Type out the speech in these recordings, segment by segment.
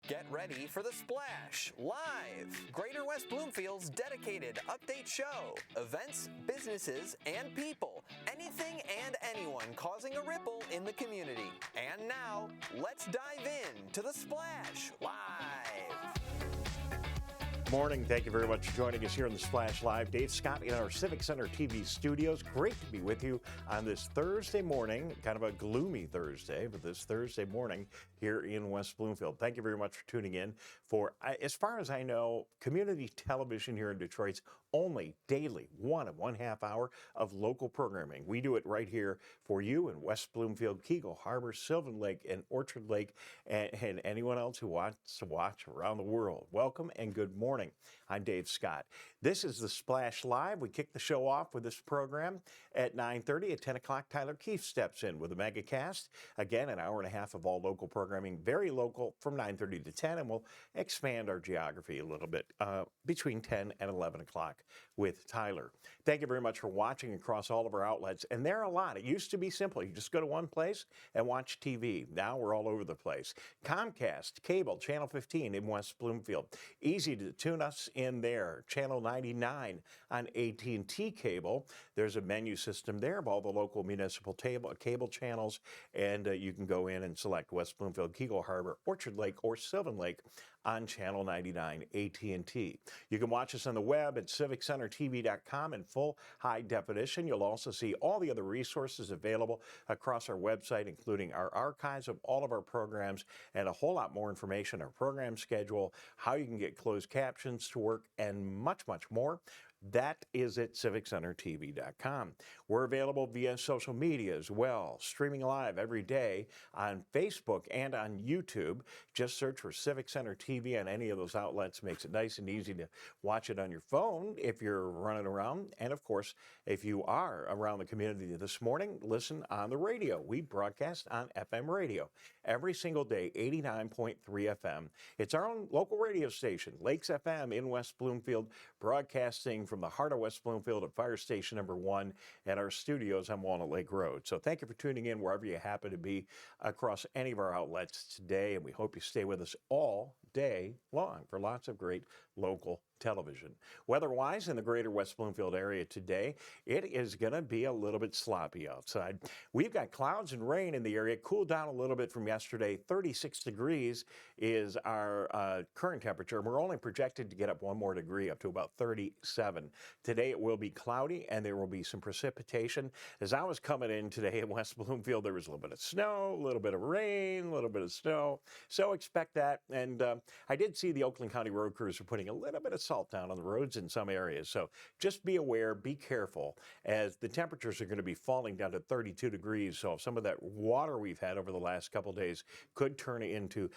Get ready for The Splash Live, Greater West Bloomfield's dedicated update show. Events, businesses, and people. Anything and anyone causing a ripple in the community. And now, let's dive in to The Splash Live. Morning. Thank you very much for joining us here in the Splash Live. Dave Scott in our Civic Center TV studios. Great to be with you on this Thursday morning, kind of a gloomy Thursday, but this Thursday morning here in West Bloomfield. Thank you very much for tuning in for, as far as I know, community television here in Detroit's only daily 1.5 hour of local programming. We do it right here for you in West Bloomfield, Kegle Harbor, Sylvan Lake, and Orchard Lake, and anyone else who wants to watch around the world. Welcome and good morning. I'm Dave Scott. This is the Splash Live. We kick the show off with this program at 9:30. At 10 o'clock, Tyler Keefe steps in with a megacast. Again, an hour and a half of all local programming, very local, from 9:30 to 10, and we'll expand our geography a little bit between 10 and 11 o'clock with Tyler. Thank you very much for watching across all of our outlets, and there are a lot. It used to be simple. You just go to one place and watch TV. Now we're all over the place. Comcast, cable, Channel 15 in West Bloomfield. Easy to tune us in there. Channel 99 on AT&T cable. There's a menu system there of all the local municipal cable channels, and you can go in and select West Bloomfield, Kegle Harbor, Orchard Lake, or Sylvan Lake on Channel 99 AT&T. You can watch us on the web at civiccentertv.com in full high definition. You'll also see all the other resources available across our website, including our archives of all of our programs and a whole lot more information, our program schedule, how you can get closed captions to work, and much, much more. That is at civiccentertv.com. We're available via social media as well, streaming live every day on Facebook and on YouTube. Just search for Civic Center TV on any of those outlets. Makes it nice and easy to watch it on your phone if you're running around. And of course, if you are around the community this morning, listen on the radio. We broadcast on FM radio every single day, 89.3 FM. It's our own local radio station, Lakes FM in West Bloomfield, broadcasting from the heart of West Bloomfield at Fire Station number 1 at our studios on Walnut Lake Road. So thank you for tuning in wherever you happen to be across any of our outlets today, and we hope you stay with us all day long for lots of great local television. Weather-wise in the greater West Bloomfield area today, it is going to be a little bit sloppy outside. We've got clouds and rain in the area. Cooled down a little bit from yesterday. 36 degrees is our current temperature. We're only projected to get up 1 more degree, up to about 37. Today it will be cloudy and there will be some precipitation. As I was coming in today in West Bloomfield, there was a little bit of snow, a little bit of rain, a little bit of snow. So expect that. And I did see the Oakland County road crews are putting a little bit of salt down on the roads in some areas. So just be aware, be careful, as the temperatures are going to be falling down to 32 degrees. So some of that water we've had over the last couple days could turn into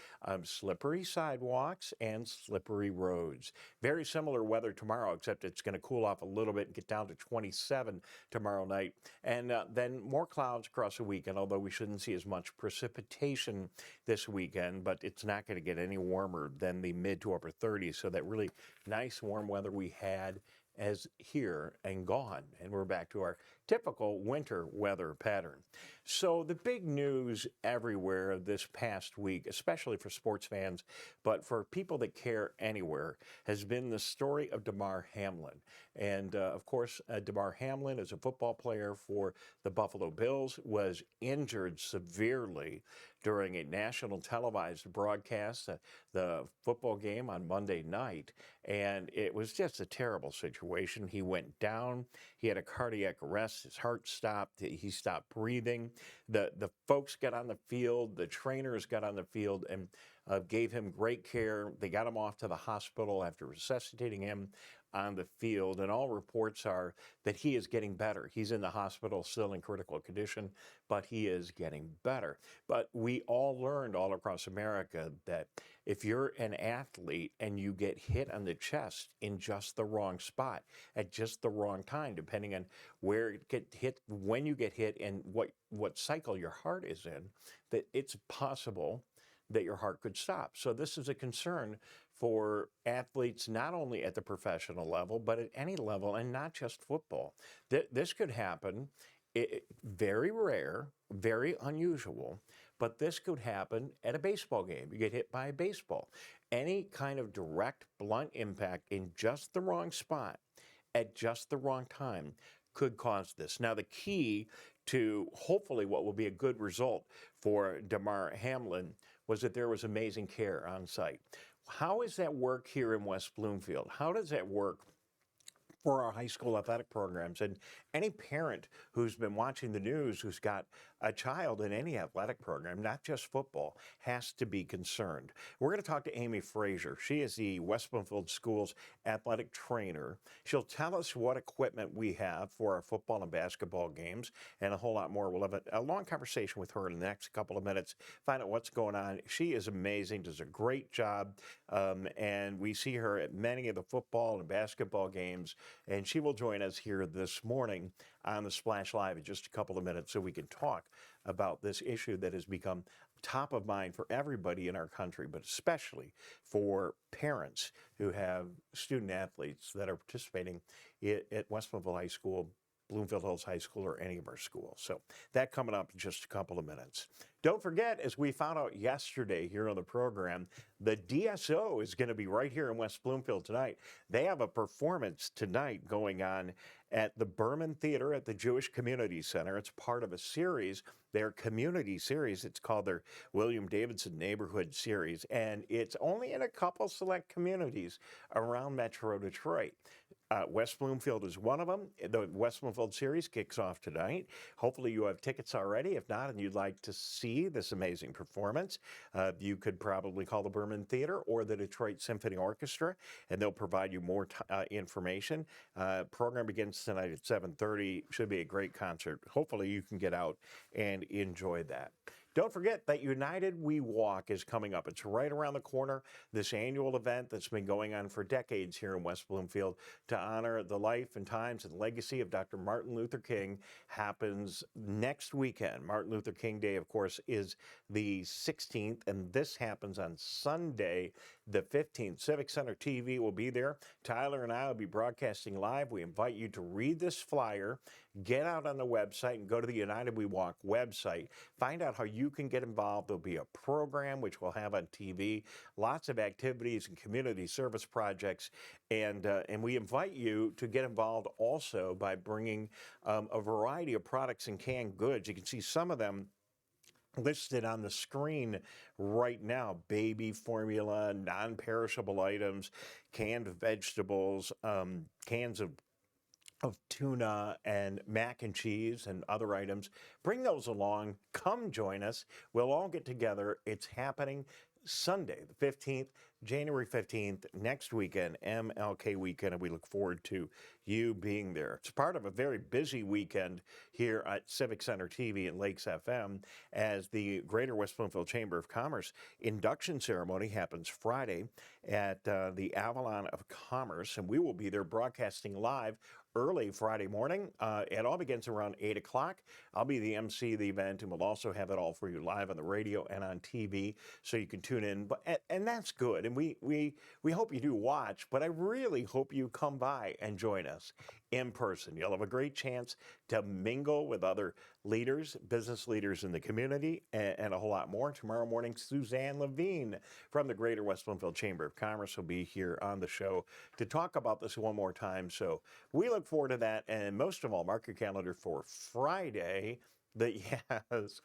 slippery sidewalks and slippery roads. Very similar weather tomorrow, except it's going to cool off a little bit and get down to 27 tomorrow night. And then more clouds across the weekend, although we shouldn't see as much precipitation this weekend, but it's not going to get any warmer than the mid to upper 30s. So that really nice warm weather we had as here and gone, and we're back to our typical winter weather pattern. So the big news everywhere this past week, especially for sports fans, but for people that care anywhere, has been the story of Damar Hamlin. And of course, Damar Hamlin is a football player for the Buffalo Bills, was injured severely during a national televised broadcast, the football game on Monday night, and it was just a terrible situation. He went down, he had a cardiac arrest, his heart stopped, he stopped breathing. The folks got on the field, the trainers got on the field and gave him great care. They got him off to the hospital after resuscitating him on the field, and all reports are that he is getting better. He's in the hospital still in critical condition, but he is getting better. But we all learned all across America that if you're an athlete and you get hit on the chest in just the wrong spot at just the wrong time, depending on where it get hit, when you get hit, and what cycle your heart is in, that it's possible that your heart could stop. So this is a concern for athletes, not only at the professional level, but at any level, and not just football. This could happen, very rare, very unusual, but this could happen at a baseball game. You get hit by a baseball. Any kind of direct, blunt impact in just the wrong spot at just the wrong time could cause this. Now, the key to hopefully what will be a good result for Damar Hamlin was that there was amazing care on site. How does that work here in West Bloomfield? How does that work for our high school athletic programs? And any parent who's been watching the news who's got a child in any athletic program, not just football, has to be concerned. We're going to talk to Amy Frazier. She is the West Bloomfield Schools athletic trainer. She'll tell us what equipment we have for our football and basketball games and a whole lot more. We'll have a long conversation with her in the next couple of minutes, find out what's going on. She is amazing, does a great job, and we see her at many of the football and basketball games, and she will join us here this morning on the Splash Live in just a couple of minutes so we can talk about this issue that has become top of mind for everybody in our country, but especially for parents who have student athletes that are participating at West Bloomfield High School, Bloomfield Hills High School, or any of our schools. So that coming up in just a couple of minutes. Don't forget, as we found out yesterday here on the program, the DSO is going to be right here in West Bloomfield tonight. They have a performance tonight going on at the Berman Theater at the Jewish Community Center. It's part of a series, their community series. It's called their William Davidson Neighborhood Series, and it's only in a couple select communities around Metro Detroit. West Bloomfield is one of them. The West Bloomfield series kicks off tonight. Hopefully you have tickets already. If not, and you'd like to see this amazing performance, you could probably call the Berman Theater or the Detroit Symphony Orchestra, and they'll provide you more information. Program begins tonight at 7:30. Should be a great concert. Hopefully you can get out and enjoy that. Don't forget that United We Walk is coming up. It's right around the corner. This annual event that's been going on for decades here in West Bloomfield to honor the life and times and legacy of Dr. Martin Luther King happens next weekend. Martin Luther King Day, of course, is the 16th, and this happens on Sunday, the 15th. Civic Center TV will be there. Tyler and I will be broadcasting live. We invite you to read this flyer, get out on the website, and go to the United We Walk website. Find out how you can get involved. There'll be a program which we'll have on TV, lots of activities and community service projects, and we invite you to get involved also by bringing a variety of products and canned goods. You can see some of them listed on the screen right now: baby formula, non-perishable items, canned vegetables, cans of tuna and mac and cheese and other items. Bring those along. Come join us. We'll all get together. It's happening Sunday, the 15th, January 15th, next weekend, MLK weekend, and we look forward to you being there. It's part of a very busy weekend here at Civic Center TV and Lakes FM, as the Greater West Bloomfield Chamber of Commerce induction ceremony happens Friday at the Avalon of Commerce, and we will be there broadcasting live early Friday morning. It all begins around 8 o'clock. I'll be the MC of the event, and we'll also have it all for you live on the radio and on TV, so you can tune in. And that's good, and we hope you do watch, but I really hope you come by and join us in person. You'll have a great chance to mingle with other leaders, business leaders in the community, and a whole lot more. Tomorrow morning, Suzanne Levine from the Greater West Bloomfield Chamber of Commerce will be here on the show to talk about this one more time. So we look forward to that, and most of all, mark your calendar for Friday. Yes.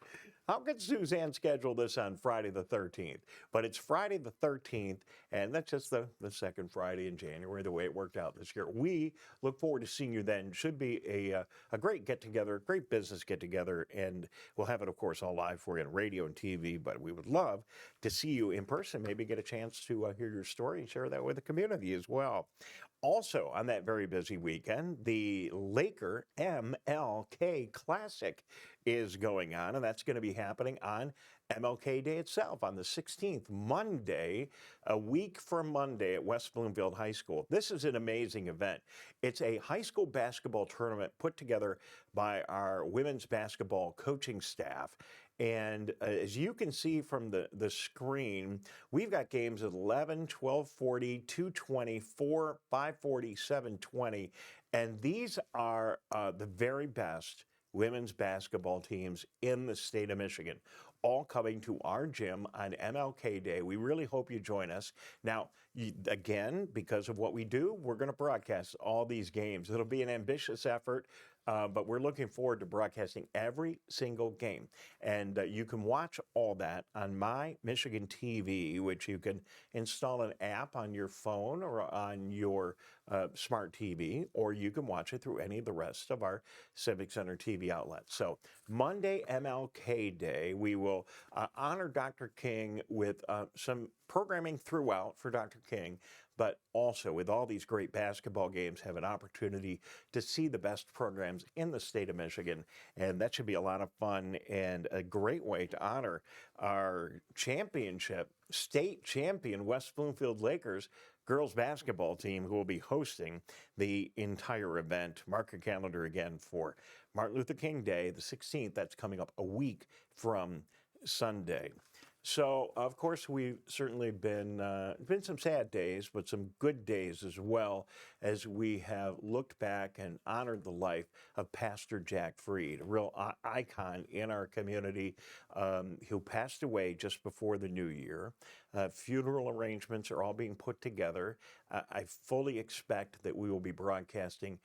How could Suzanne schedule this on Friday the 13th? But it's Friday the 13th, and that's just the second Friday in January, the way it worked out this year. We look forward to seeing you then. Should be a great get-together, great business get-together, and we'll have it, of course, all live for you on radio and TV, but we would love to see you in person, maybe get a chance to hear your story and share that with the community as well. Also, on that very busy weekend, the Laker MLK Classic is going on, and that's going to be happening on MLK Day itself, on the 16th, Monday, a week from Monday at West Bloomfield High School. This is an amazing event. It's a high school basketball tournament put together by our women's basketball coaching staff. And as you can see from the screen, we've got games at 11, 12:40, 2:20, 4, 5:40, 7:20. And these are the very best women's basketball teams in the state of Michigan. all coming to our gym on MLK Day. We really hope you join us. Now, again, because of what we do, we're going to broadcast all these games. It'll be an ambitious effort. But we're looking forward to broadcasting every single game. And you can watch all that on My Michigan TV, which you can install an app on your phone or on your smart TV, or you can watch it through any of the rest of our Civic Center TV outlets. So Monday, MLK Day, we will honor Dr. King with some programming throughout for Dr. King, but also with all these great basketball games, have an opportunity to see the best programs in the state of Michigan. And that should be a lot of fun and a great way to honor our championship, state champion West Bloomfield Lakers girls basketball team, who will be hosting the entire event. Mark your calendar again for Martin Luther King Day, the 16th. That's coming up a week from Sunday. So, of course, we've certainly been some sad days, but some good days as well, as we have looked back and honored the life of Pastor Jack Freed, a real icon in our community, who passed away just before the new year. Funeral arrangements are all being put together. I fully expect that we will be broadcasting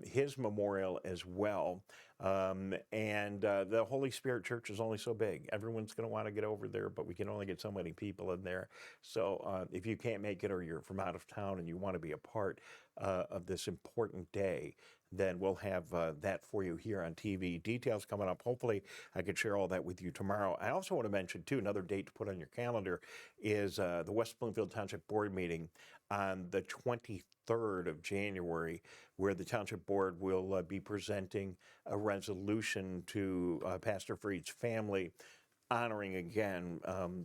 his memorial as well. And the Holy Spirit Church is only so big. Everyone's going to want to get over there, but we can only get so many people in there. So if you can't make it, or you're from out of town and you want to be a part of this important day, then we'll have that for you here on TV. Details coming up. Hopefully, I could share all that with you tomorrow. I also want to mention, too, another date to put on your calendar is the West Bloomfield Township Board meeting on the 23rd of January, where the Township Board will be presenting a resolution to Pastor Freed's family, honoring again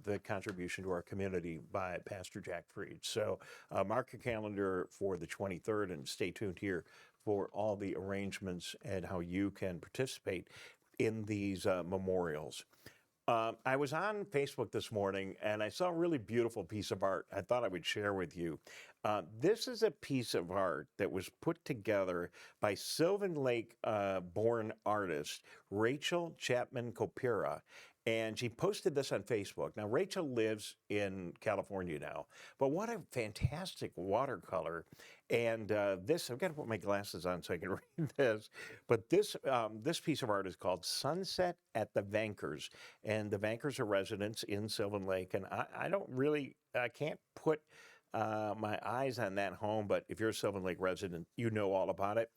the contribution to our community by Pastor Jack Freed. So mark your calendar for the 23rd and stay tuned here for all the arrangements and how you can participate in these memorials. I was on Facebook this morning and I saw a really beautiful piece of art I thought I would share with you. This is a piece of art that was put together by Sylvan Lake born artist Rachel Chapman Copera. And she posted this on Facebook. Now, Rachel lives in California now, but what a fantastic watercolor. And this, I've got to put my glasses on so I can read this, but this piece of art is called Sunset at the Vankers. And the Vankers are residents in Sylvan Lake. And I can't put my eyes on that home, but if you're a Sylvan Lake resident, you know all about it.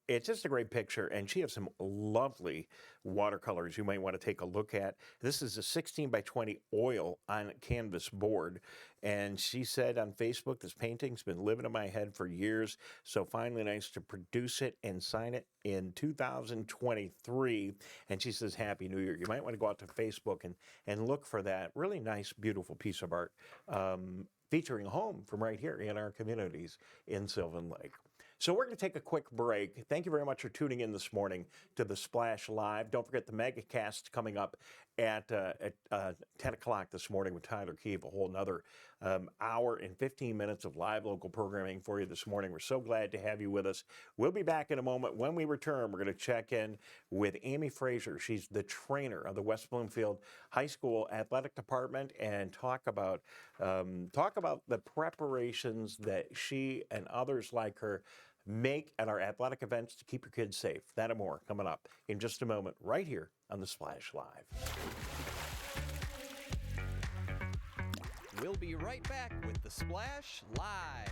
It's just a great picture, and she has some lovely watercolors you might want to take a look at. This is a 16 by 20 oil on canvas board, and she said on Facebook, this painting's been living in my head for years, so finally nice to produce it and sign it in 2023. And she says, Happy New Year. You might want to go out to Facebook and look for that really nice, beautiful piece of art. Featuring a home from right here in our communities in Sylvan Lake. So we're going to take a quick break. Thank you very much for tuning in this morning to the Splash Live. Don't forget the MegaCast coming up at 10 o'clock this morning with Tyler Keefe, a whole nother hour and 15 minutes of live local programming for you this morning. We're so glad to have you with us. We'll be back in a moment. When we return, we're going to check in with Amy Fraser. She's the trainer of the West Bloomfield High School Athletic Department, and talk about the preparations that she and others like her make at our athletic events to keep your kids safe. That and more coming up in just a moment right here on the Splash Live. We'll be right back with the Splash Live.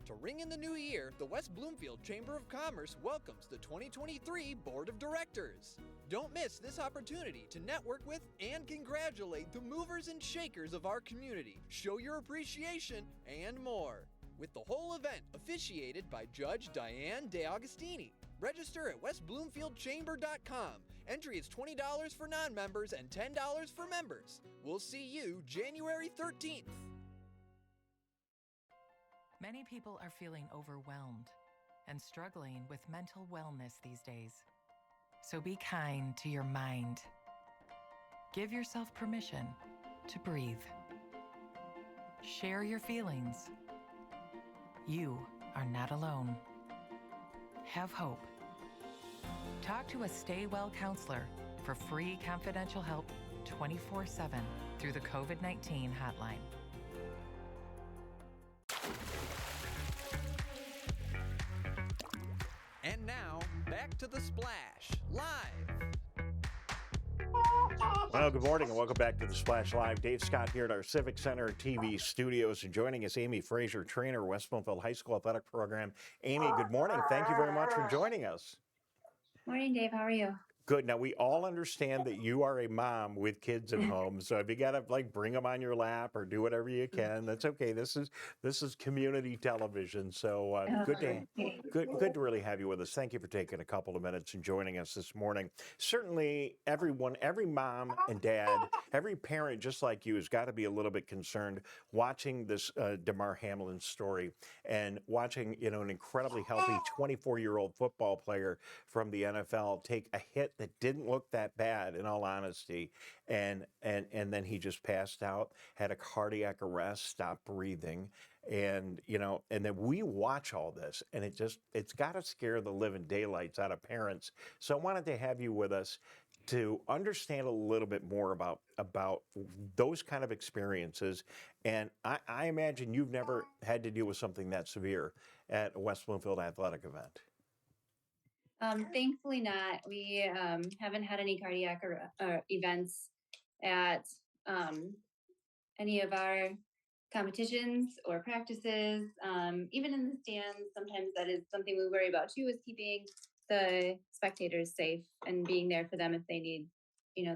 To ring in the new year, the West Bloomfield Chamber of Commerce welcomes the 2023 Board of Directors. Don't miss this opportunity to network with and congratulate the movers and shakers of our community, show your appreciation, and more. With the whole event officiated by Judge Diane DeAugustini. Register at westbloomfieldchamber.com. Entry is $20 for non-members and $10 for members. We'll see you January 13th. Many people are feeling overwhelmed and struggling with mental wellness these days. So be kind to your mind. Give yourself permission to breathe. Share your feelings. You are not alone. Have hope Talk to a Stay Well counselor for free confidential help 24/7 through the COVID-19 hotline. And now, back to the Splash, live. Well, good morning and welcome back to the Splash Live. Dave Scott here at our Civic Center TV studios, and joining us, Amy Frazier, trainer, West Bloomfield High School Athletic Program. Amy, good morning. Thank you very much for joining us. Morning, Dave. How are you? Good. Now, we all understand that you are a mom with kids at home, so if you got to bring them on your lap or do whatever you can, that's okay. This is community television, so good to really have you with us. Thank you for taking a couple of minutes and joining us this morning. Certainly, every mom and dad, every parent just like you has got to be a little bit concerned watching this Damar Hamlin story and watching an incredibly healthy 24-year-old football player from the NFL take a hit that didn't look that bad, in all honesty, and then he just passed out, had a cardiac arrest, stopped breathing, and then we watch all this, and it's got to scare the living daylights out of parents. So I wanted to have you with us to understand a little bit more about those kind of experiences. And I imagine you've never had to deal with something that severe at a West Bloomfield athletic event. Thankfully not. We haven't had any cardiac events at any of our competitions or practices. Even in the stands, sometimes that is something we worry about too, is keeping the spectators safe and being there for them if they need,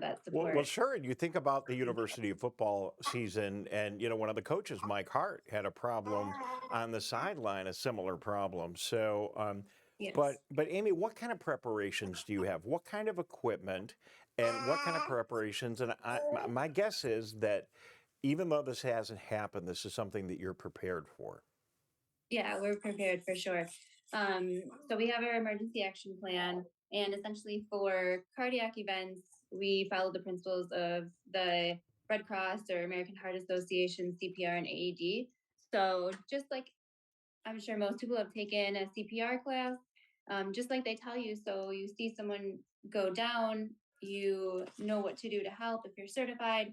that support. Well, sure. And you think about the University of football season, and one of the coaches, Mike Hart, had a problem on the sideline, a similar problem. So. Yes. But Amy, what kind of preparations do you have? What kind of equipment and what kind of preparations? And my guess is that even though this hasn't happened, this is something that you're prepared for. Yeah, we're prepared for sure. So we have our emergency action plan, and essentially for cardiac events, we follow the principles of the Red Cross or American Heart Association, CPR and AED. So just like I'm sure most people have taken a CPR class, just like they tell you. So you see someone go down, you know what to do to help. If you're certified,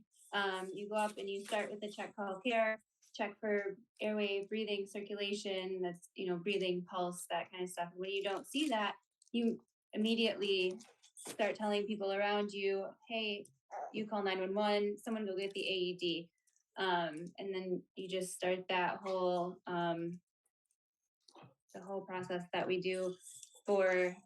you go up and you start with a check called CARE, check for airway, breathing, circulation, that's, breathing, pulse, that kind of stuff. When you don't see that, you immediately start telling people around you, hey, you call 911, someone go get the AED. And then you just start that whole the whole process that we do for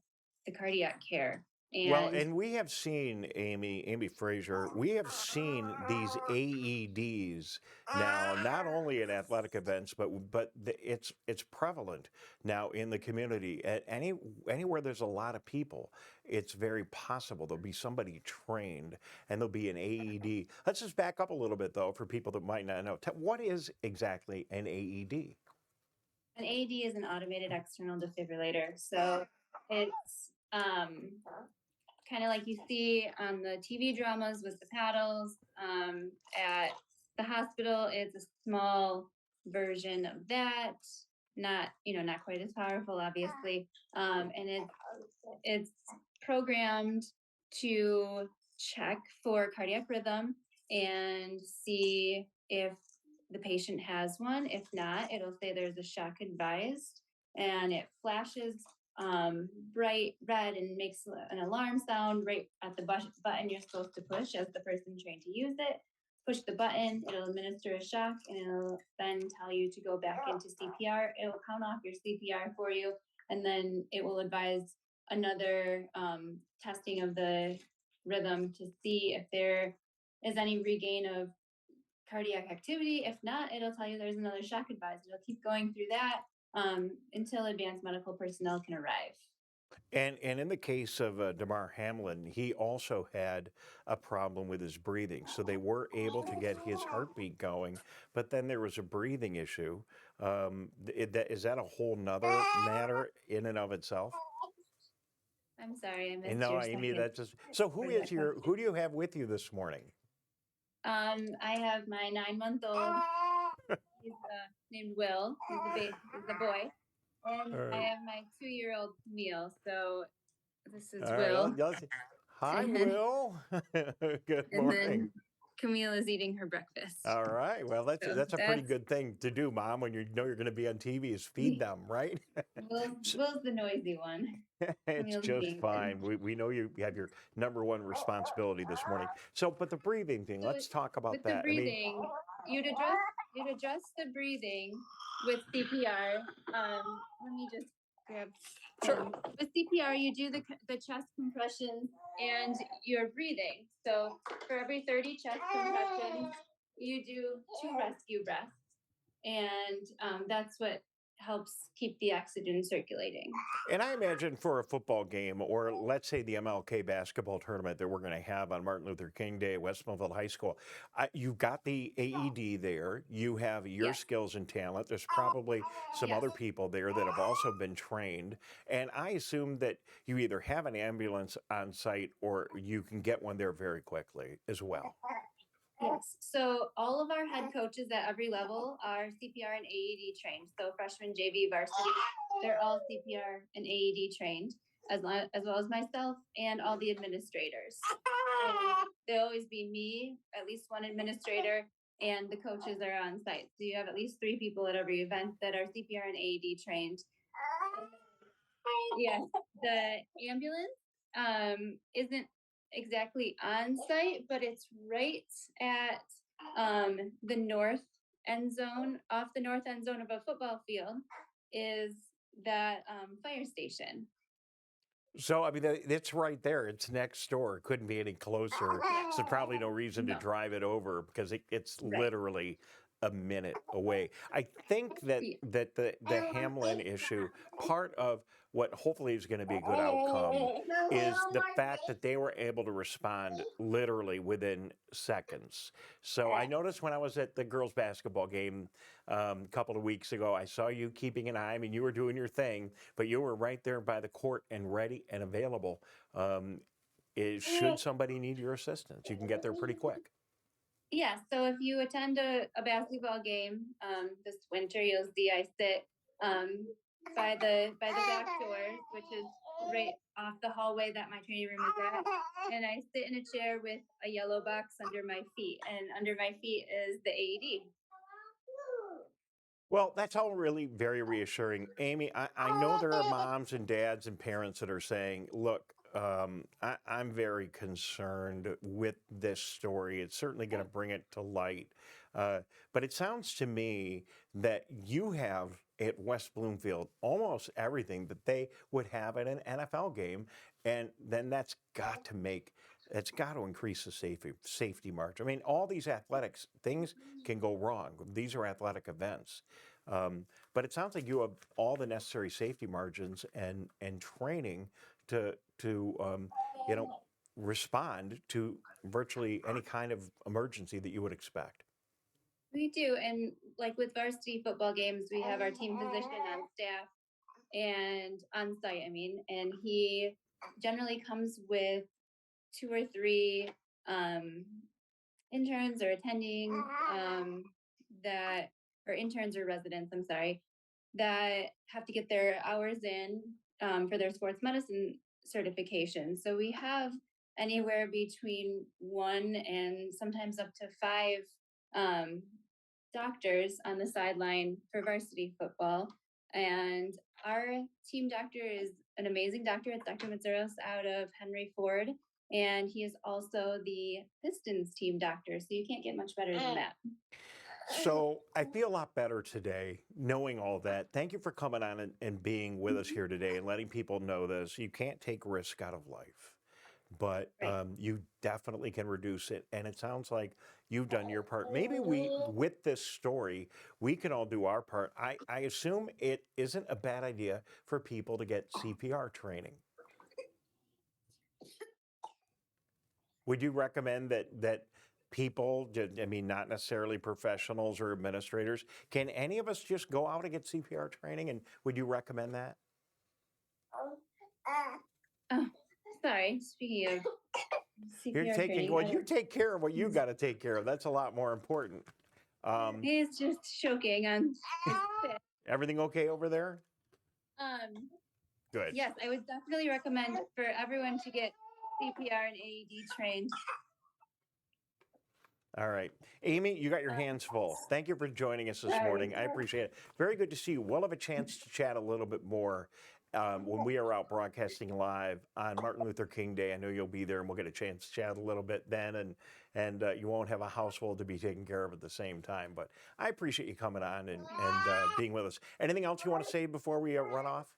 the cardiac care. And we have seen, Amy Frazier, we have seen these AEDs now, not only at athletic events, but it's prevalent now in the community. At anywhere there's a lot of people, it's very possible there'll be somebody trained and there'll be an AED. Let's just back up a little bit, though, for people that might not know. What is exactly an AED? An AED is an automated external defibrillator. So it's kind of like you see on the TV dramas with the paddles. At the hospital, it's a small version of that. Not quite as powerful, obviously. And it's programmed to check for cardiac rhythm and see if the patient has one. If not, it'll say there's a shock advised, and it flashes bright red and makes an alarm sound right at the button you're supposed to push as the person trained to use it. Push the button, it'll administer a shock, and it'll then tell you to go back into CPR. It'll count off your CPR for you, and then it will advise another testing of the rhythm to see if there is any regain of cardiac activity. If not, it'll tell you there's another shock advised. It'll keep going through that until advanced medical personnel can arrive. And in the case of Damar Hamlin, he also had a problem with his breathing. So they were able to get his heartbeat going, but then there was a breathing issue. Is that a whole nother matter in and of itself? I'm sorry, I missed No, your Amy, second. that just. So who do you have with you this morning? I have my 9-month-old. He's named Will. He's the boy. And I have my 2-year-old Camille. So This is All right, Will. hi, And- Will. Good And morning. then Camille is eating her breakfast. All right. Well, So that's a pretty good thing to do, Mom, when you know you're going to be on TV is feed them, right? Will's the noisy one. It's Camille's just being good. fine. We know you have your number one responsibility this morning. So, but the breathing thing, So let's talk about With that. the breathing, you'd adjust the breathing with CPR. Let me just grab. Sure. With CPR, you do the chest compressions and your breathing. So for every 30 chest compressions, you do 2 rescue breaths, and that's what helps keep the oxygen circulating. And I imagine for a football game, or let's say the MLK basketball tournament that we're going to have on Martin Luther King Day at West Millville High School, you've got the AED there. You have your Yes. skills and talent. There's probably some Yes. other people there that have also been trained. And I assume that you either have an ambulance on site or you can get one there very quickly as well. Yes. So all of our head coaches at every level are CPR and AED trained. So freshman, JV, varsity, they're all CPR and AED trained, as well as myself and all the administrators. And there'll always be me, at least one administrator, and the coaches are on site. So you have at least 3 people at every event that are CPR and AED trained. Yes, the ambulance isn't exactly on site, but it's right at the north end zone. Off the north end zone of a football field is that fire station. So, I mean, it's right there. It's next door. It couldn't be any closer. So, probably no reason to No. drive it over because it's Right. literally a minute away. I think that Yeah. the Hamlin issue, part of what hopefully is going to be a good outcome is the fact that they were able to respond literally within seconds. So I noticed when I was at the girls' basketball game a couple of weeks ago, I saw you keeping an eye. I mean, you were doing your thing, but you were right there by the court and ready and available. Should somebody need your assistance, you can get there pretty quick. Yeah, so if you attend a basketball game this winter, you'll see I sit by the back door, which is right off the hallway that my training room is at. And I sit in a chair with a yellow box under my feet, and under my feet is the AED. Well, that's all really very reassuring. Amy, I know there are moms and dads and parents that are saying, look, I'm very concerned with this story. It's certainly going to bring it to light. But it sounds to me that you have at West Bloomfield almost everything that they would have at an NFL game. And then that's got to increase the safety margin. I mean, all these athletics things can go wrong. These are athletic events. But it sounds like you have all the necessary safety margins and training to respond to virtually any kind of emergency that you would expect. We do, and like with varsity football games, we have our team physician on staff and on site, and he generally comes with 2 or 3 interns or attending interns or residents, I'm sorry, that have to get their hours in for their sports medicine certification. So we have anywhere between 1 and sometimes up to 5 doctors on the sideline for varsity football. And our team doctor is an amazing doctor. It's Dr. Mazzuros out of Henry Ford. And he is also the Pistons team doctor. So you can't get much better than that. So I feel a lot better today knowing all that. Thank you for coming on and being with us here today and letting people know this. You can't take risk out of life, but you definitely can reduce it. And it sounds like you've done your part. Maybe with this story, we can all do our part. I assume it isn't a bad idea for people to get CPR training. Would you recommend that people, not necessarily professionals or administrators, can any of us just go out and get CPR training? And would you recommend that? Oh, sorry. Speaking of CPR training, you take care of what you got to take care of. That's a lot more important. He's just choking on his spit. Everything okay over there? Good. Yes, I would definitely recommend for everyone to get CPR and AED trained. All right. Amy, you got your hands full. Thank you for joining us this morning. I appreciate it. Very good to see you. We'll have a chance to chat a little bit more when we are out broadcasting live on Martin Luther King Day. I know you'll be there, and we'll get a chance to chat a little bit then, and you won't have a household to be taken care of at the same time. But I appreciate you coming on and being with us. Anything else you want to say before we run off?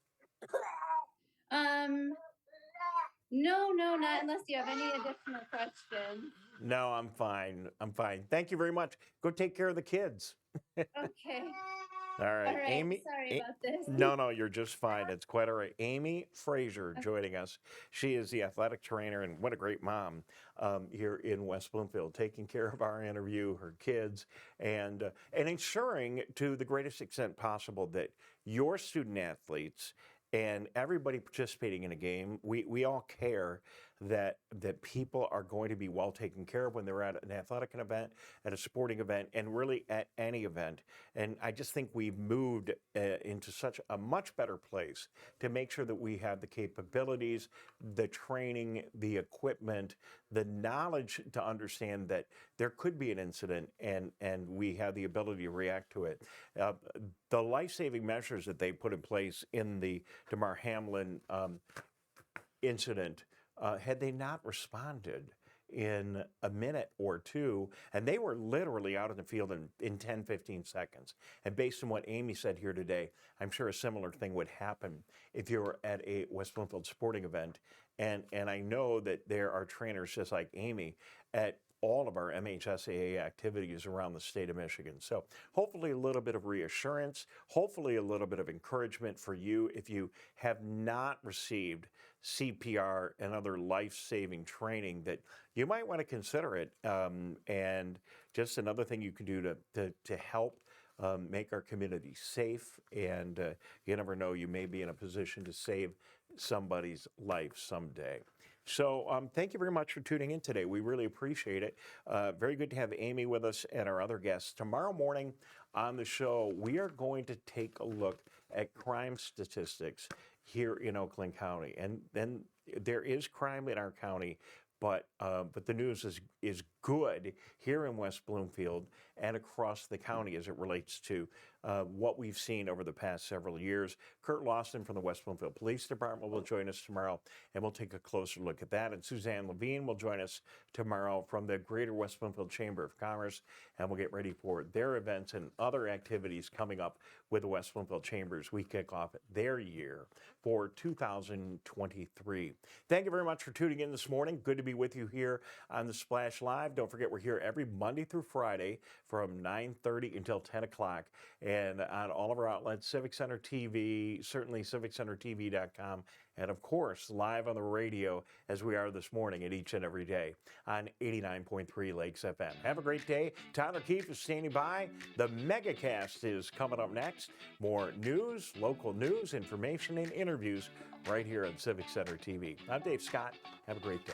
No, not unless you have any additional questions. No, I'm fine. I'm fine. Thank you very much. Go take care of the kids. Okay. All right. All right. Amy. Sorry about this. No, you're just fine. It's quite all right. Amy Frazier joining us. She is the athletic trainer, and what a great mom here in West Bloomfield, taking care of our interview, her kids, and ensuring to the greatest extent possible that your student athletes and everybody participating in a game, we all care that people are going to be well taken care of when they're at an athletic event, at a sporting event, and really at any event. And I just think we've moved into such a much better place to make sure that we have the capabilities, the training, the equipment, the knowledge to understand that there could be an incident and we have the ability to react to it. The life-saving measures that they put in place in the Damar Hamlin incident, had they not responded in a minute or two, and they were literally out in the field in 10, 15 seconds. And based on what Amy said here today, I'm sure a similar thing would happen if you were at a West Bloomfield sporting event. And I know that there are trainers just like Amy at all of our MHSAA activities around the state of Michigan. So hopefully a little bit of reassurance, hopefully a little bit of encouragement for you if you have not received CPR and other life-saving training, that you might want to consider it. And just another thing you can do to help make our community safe. And you never know, you may be in a position to save somebody's life someday. So thank you very much for tuning in today. We really appreciate it. Very good to have Amy with us and our other guests. Tomorrow morning on the show, we are going to take a look at crime statistics here in Oakland County. And then there is crime in our county, but the news is good here in West Bloomfield and across the county as it relates to what we've seen over the past several years. Kurt Lawson from the West Bloomfield Police Department will join us tomorrow, and we'll take a closer look at that. And Suzanne Levine will join us tomorrow from the Greater West Bloomfield Chamber of Commerce, and we'll get ready for their events and other activities coming up with the West Bloomfield Chambers. We kick off their year for 2023. Thank you very much for tuning in this morning. Good to be with you here on the Splash Live. Don't forget, we're here every Monday through Friday from 9:30 until 10 o'clock. And on all of our outlets, Civic Center TV, certainly CivicCenterTV.com, and of course, live on the radio as we are this morning and each and every day on 89.3 Lakes FM. Have a great day. Tyler Keefe is standing by. The MegaCast is coming up next. More news, local news, information, and interviews right here on Civic Center TV. I'm Dave Scott. Have a great day.